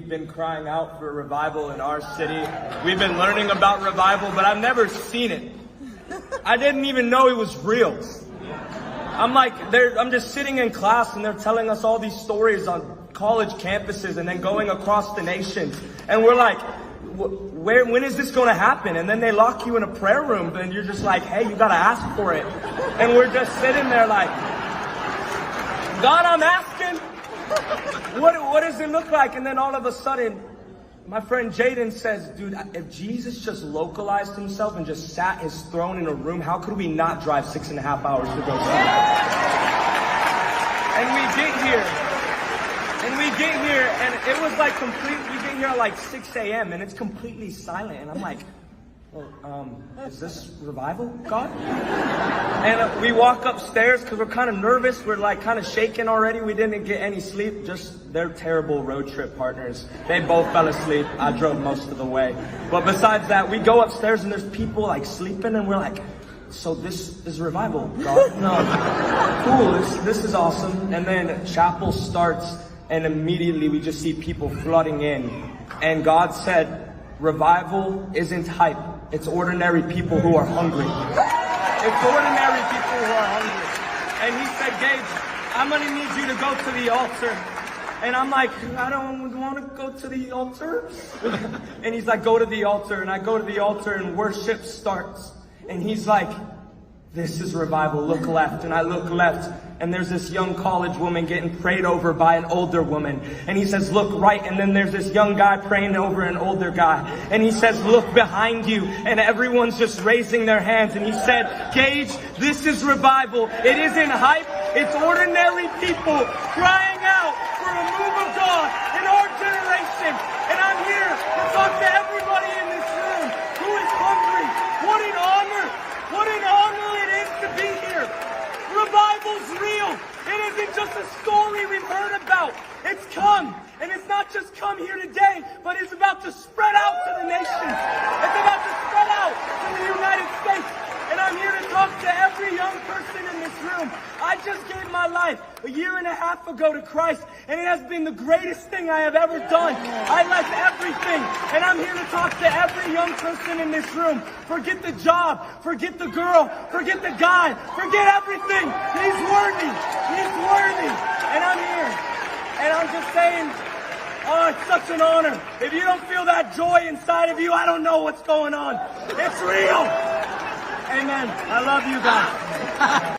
we've been crying out for revival in our city. We've been learning about revival, but I've never seen it. I didn't even know it was real. I'm just sitting in class and they're telling us all these stories on college campuses and then going across the nation. And we're like, when is this going to happen? And then they lock you in a prayer room and you're just like, hey, you got to ask for it. And we're just sitting there like, God, I'm asking, what does it look like? And then all of a sudden, my friend Jaden says, dude, if Jesus just localized himself and just sat his throne in a room, how could we not drive 6.5 hours to go see that? And we get here, and it was like we get here at like 6 a.m. and it's completely silent. And I'm like, well, is this revival, God? And we walk upstairs because we're kind of nervous. We're like kind of shaking already. We didn't get any sleep. Just they're terrible road trip partners. They both fell asleep. I drove most of the way. But besides that, we go upstairs and there's people like sleeping and we're like, so this is revival, God? No. Cool, this is awesome. And then chapel starts and immediately we just see people flooding in. And God said, revival isn't hype. It's ordinary people who are hungry. It's ordinary people who are hungry. And he said, Gage, I'm going to need you to go to the altar. And I'm like, I don't want to go to the altar. And he's like, go to the altar. And I go to the altar and worship starts. And he's like, this is revival. Look left. And I look left. And there's this young college woman getting prayed over by an older woman. And he says, look right. And then there's this young guy praying over an older guy. And he says, look behind you. And everyone's just raising their hands. And he said, Gage, this is revival. It isn't hype. It's ordinary people crying out for a move of God in our generation. And I'm here to talk to everybody in this room who is hungry. What an honor. What an honor it is to be here. Revival's real. It isn't just a story we've heard about. It's come. And it's not just come here today, but it's about to spread out to the nations. It's about to spread out to the United States. And I'm here to talk to every young person in this room. I just gave my life 1.5 years ago to Christ, and it has been the greatest thing I have ever done. I left everything, and I'm here to talk to every young person in this room. Forget the job, forget the girl, forget the guy, forget everything. He's worthy. He's worthy. And I'm here. And I'm just saying, oh, it's such an honor. If you don't feel that joy inside of you, I don't know what's going on. It's real. Amen. I love you guys.